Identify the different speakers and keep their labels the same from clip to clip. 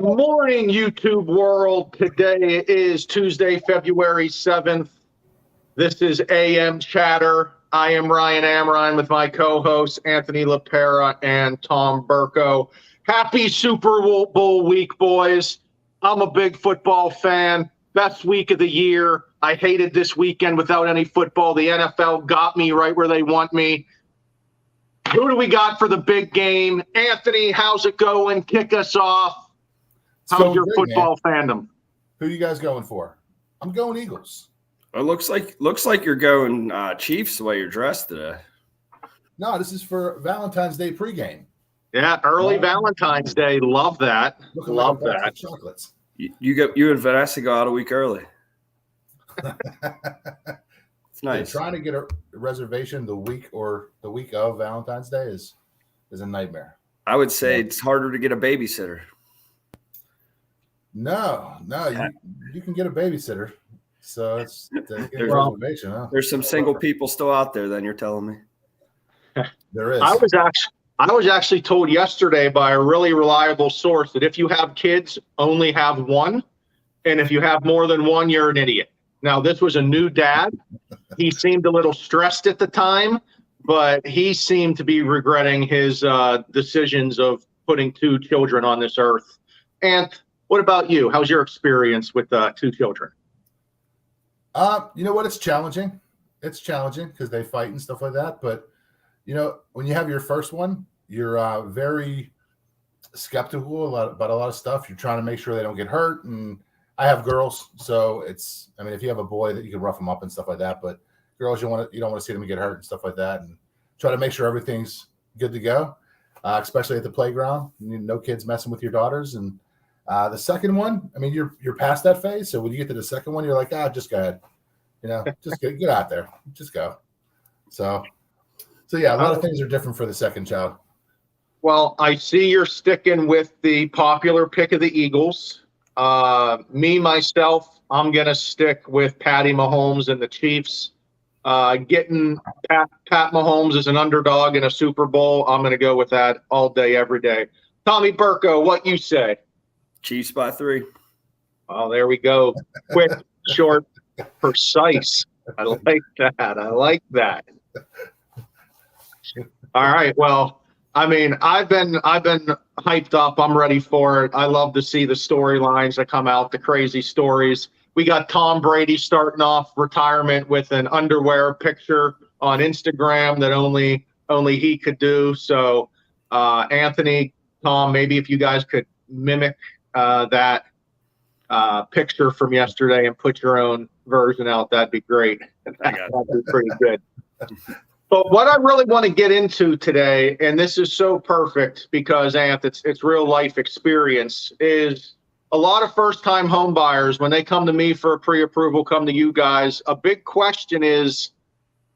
Speaker 1: Morning, YouTube world. Today is Tuesday, February 7th. This is AM Chatter. I am Ryan Amrine with my co-hosts Anthony LaPera and Tom Burko. Happy Super Bowl week, boys. I'm a big football fan. Best week of the year. I hated this weekend without any football. The NFL got me right where they want me. Who do we got for the big game? Anthony, how's it going? Kick us off. How's your football fandom?
Speaker 2: Who are you guys going for? I'm going Eagles.
Speaker 3: It looks like you're going Chiefs the way you're dressed today.
Speaker 2: No, this is for Valentine's Day pregame.
Speaker 1: Yeah, early Valentine's Day. Love that. Love that.
Speaker 2: Chocolates.
Speaker 3: You and Vanessa go out a week early. It's nice.
Speaker 2: Trying to get a reservation the week of Valentine's Day is a nightmare.
Speaker 3: I would say it's harder to get a babysitter.
Speaker 2: No, you can get a babysitter. So it's reservation. Huh?
Speaker 3: There's some single people still out there. Then you're telling me
Speaker 2: there is.
Speaker 1: I was actually told yesterday by a really reliable source that if you have kids, only have one, and if you have more than one, you're an idiot. Now, this was a new dad. He seemed a little stressed at the time, but he seemed to be regretting his decisions of putting two children on this earth. And what about you? How's your experience with two children?
Speaker 2: You know what? It's challenging. It's challenging because they fight and stuff like that. But, when you have your first one, you're very skeptical about a lot of stuff. You're trying to make sure they don't get hurt. And I have girls. So if you have a boy that you can rough them up and stuff like that. But girls, you don't want to see them get hurt and stuff like that. And try to make sure everything's good to go, especially at the playground. No kids messing with your daughters. And the second one, you're past that phase. So when you get to the second one, you're like, just go ahead. Just get out there. Just go. So yeah, a lot of things are different for the second child.
Speaker 1: Well, I see you're sticking with the popular pick of the Eagles. Myself, I'm going to stick with Patty Mahomes and the Chiefs. Getting Pat Mahomes as an underdog in a Super Bowl, I'm going to go with that all day, every day. Tommy Burko, what you say?
Speaker 3: Chiefs by 3.
Speaker 1: Oh, there we go. Quick, short, precise. I like that. All right. Well, I've been hyped up. I'm ready for it. I love to see the storylines that come out, the crazy stories. We got Tom Brady starting off retirement with an underwear picture on Instagram that only he could do. So, Anthony, Tom, maybe if you guys could mimic that picture from yesterday and put your own version out, that'd be great. That'd be pretty good. But what I really want to get into today, and this is so perfect because, Anth, it's real life experience, is a lot of first-time home buyers, when they come to me for a pre-approval, come to you guys, a big question is,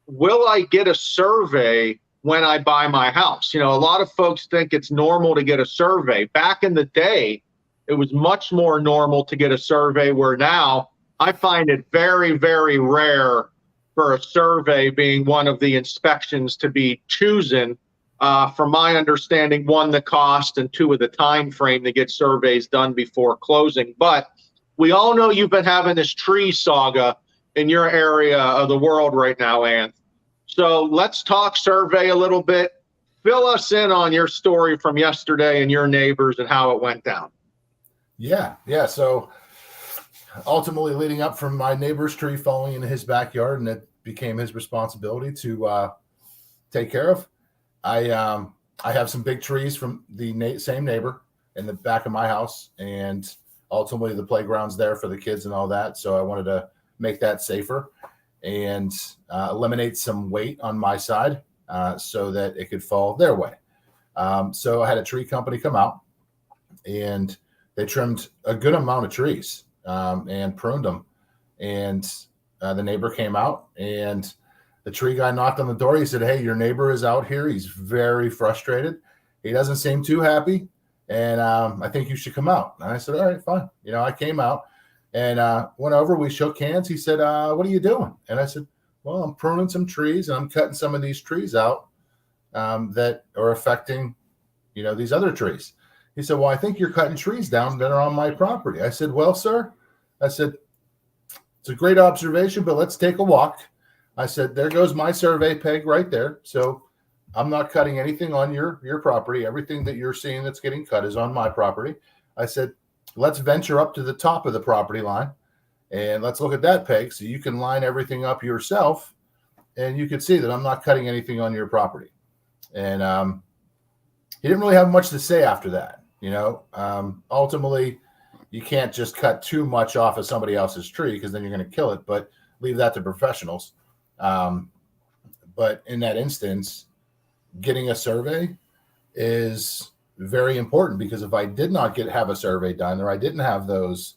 Speaker 1: will I get a survey when I buy my house? A lot of folks think it's normal to get a survey. Back in the day, it was much more normal to get a survey, where now I find it very, very rare for a survey being one of the inspections to be chosen. From my understanding, 1, the cost, and 2, the time frame to get surveys done before closing. But we all know you've been having this tree saga in your area of the world right now, Anth. So let's talk survey a little bit. Fill us in on your story from yesterday and your neighbors and how it went down.
Speaker 2: Yeah. So ultimately, leading up from my neighbor's tree falling into his backyard, and it became his responsibility to take care of. I have some big trees from the same neighbor in the back of my house, and ultimately the playground's there for the kids and all that. So I wanted to make that safer and eliminate some weight on my side so that it could fall their way. So I had a tree company come out, and they trimmed a good amount of trees and pruned them. And the neighbor came out, and the tree guy knocked on the door. He said, "Hey, your neighbor is out here. He's very frustrated. He doesn't seem too happy. And I think you should come out." And I said, "All right, fine." I came out and went over. We shook hands. He said, "What are you doing?" And I said, "Well, I'm pruning some trees, and I'm cutting some of these trees out that are affecting, these other trees." He said, well, I think you're cutting trees down that are on my property. I said, well, sir, I said, it's a great observation, but let's take a walk. I said, there goes my survey peg right there. So I'm not cutting anything on your property. Everything that you're seeing that's getting cut is on my property. I said, let's venture up to the top of the property line and let's look at that peg so you can line everything up yourself and you can see that I'm not cutting anything on your property. And he didn't really have much to say after that. Ultimately, you can't just cut too much off of somebody else's tree because then you're going to kill it, but leave that to professionals. But in that instance, getting a survey is very important, because if I did not have a survey done, or I didn't have those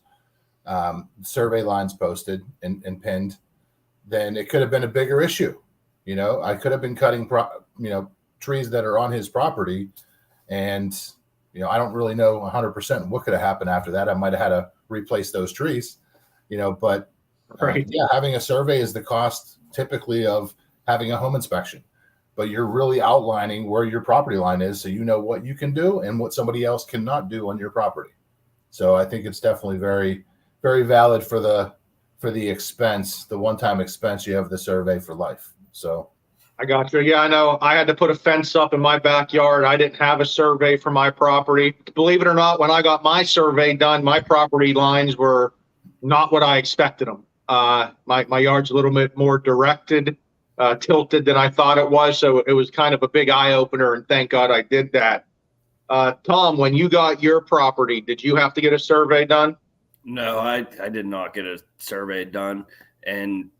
Speaker 2: survey lines posted and pinned, then it could have been a bigger issue. I could have been cutting trees that are on his property, and I don't really know 100% what could have happened after that. I might have had to replace those trees, but
Speaker 1: Right.
Speaker 2: having a survey is the cost typically of having a home inspection, but you're really outlining where your property line is, so you know what you can do and what somebody else cannot do on your property. So I think it's definitely very, very valid for the expense, the one-time expense you have the survey for life. So
Speaker 1: I got you. Yeah, I know. I had to put a fence up in my backyard. I didn't have a survey for my property. Believe it or not, when I got my survey done, my property lines were not what I expected them. My yard's a little bit more tilted than I thought it was. So it was kind of a big eye opener, and thank God I did that. Tom, when you got your property, did you have to get a survey done?
Speaker 3: No, I did not get a survey done. And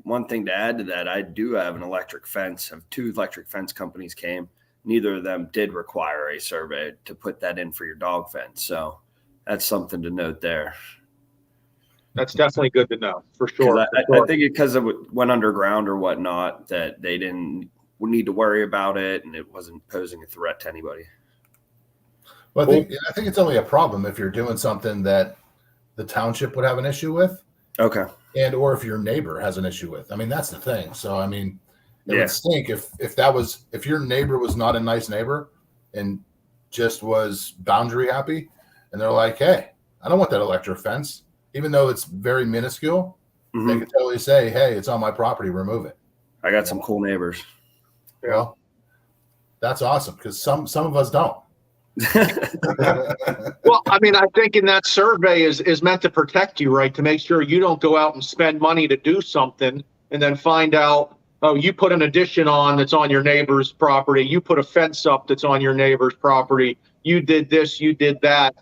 Speaker 3: one thing to add to that, I do have an electric fence. Two electric fence companies came. Neither of them did require a survey to put that in for your dog fence. So that's something to note there.
Speaker 1: That's definitely good to know, for sure.
Speaker 3: I think because it went underground or whatnot, that they didn't need to worry about it, and it wasn't posing a threat to anybody.
Speaker 2: Well, I think it's only a problem if you're doing something that the township would have an issue with.
Speaker 3: Okay.
Speaker 2: And or if your neighbor has an issue with. I mean, that's the thing. So I mean, it would stink if your neighbor was not a nice neighbor and just was boundary happy, and they're like, hey, I don't want that electric fence. Even though it's very minuscule, they could totally say, hey, it's on my property, remove it.
Speaker 3: I got some cool neighbors.
Speaker 2: Well, that's awesome, because some of us don't.
Speaker 1: Well, I mean, I think in that survey is meant to protect you, right? To make sure you don't go out and spend money to do something and then find out, oh, you put an addition on that's on your neighbor's property. You put a fence up that's on your neighbor's property. You did this, you did that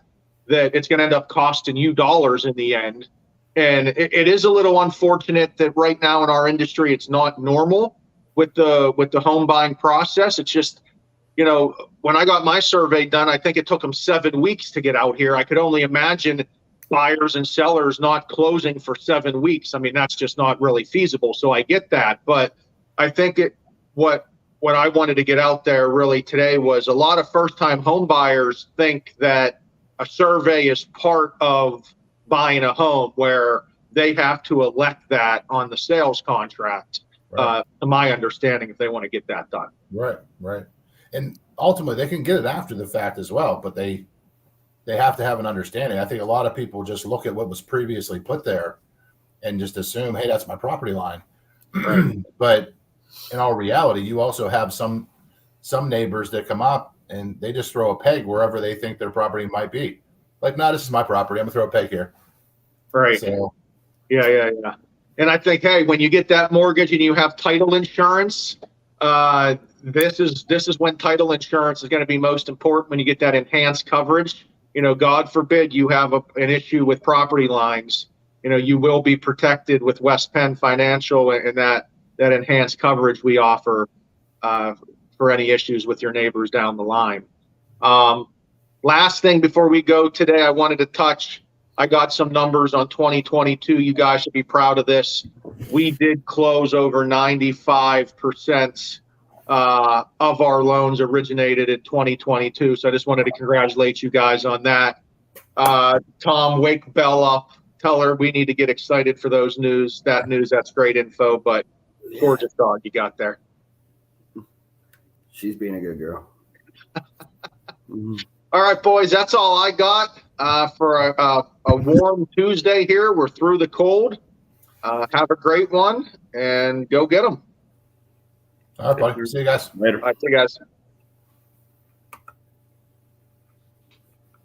Speaker 1: it's going to end up costing you dollars in the end. And it is a little unfortunate that right now in our industry, it's not normal with the home buying process. It's just, when I got my survey done, I think it took them 7 weeks to get out here. I could only imagine buyers and sellers not closing for 7 weeks. I mean, that's just not really feasible. So I get that. But I think what I wanted to get out there really today was a lot of first-time home buyers think that a survey is part of buying a home, where they have to elect that on the sales contract,
Speaker 2: Right.
Speaker 1: to my understanding, if they want to get that done.
Speaker 2: Right. And ultimately, they can get it after the fact as well, but they have to have an understanding. I think a lot of people just look at what was previously put there and just assume, hey, that's my property line. But in all reality, you also have some neighbors that come up and they just throw a peg wherever they think their property might be. Like, no, this is my property. I'm gonna throw a peg here.
Speaker 1: Right.
Speaker 2: So,
Speaker 1: Yeah. And I think, hey, when you get that mortgage and you have title insurance, this is when title insurance is going to be most important, when you get that enhanced coverage. God forbid you have an issue with property lines. You will be protected with West Penn Financial and that enhanced coverage we offer for any issues with your neighbors down the line. Last thing before we go today, I wanted to touch. I got some numbers on 2022. You guys should be proud of this. We did close over 95% of our loans originated in 2022. So I just wanted to congratulate you guys on that. Tom, wake Belle up. Tell her we need to get excited for those news. That's great info, but gorgeous dog you got there.
Speaker 3: She's being a good girl.
Speaker 1: All right, boys, that's all I got for a warm Tuesday here. We're through the cold. Have a great one and go get them.
Speaker 2: All right, buddy. See you guys.
Speaker 3: Later.
Speaker 1: All right, see you guys.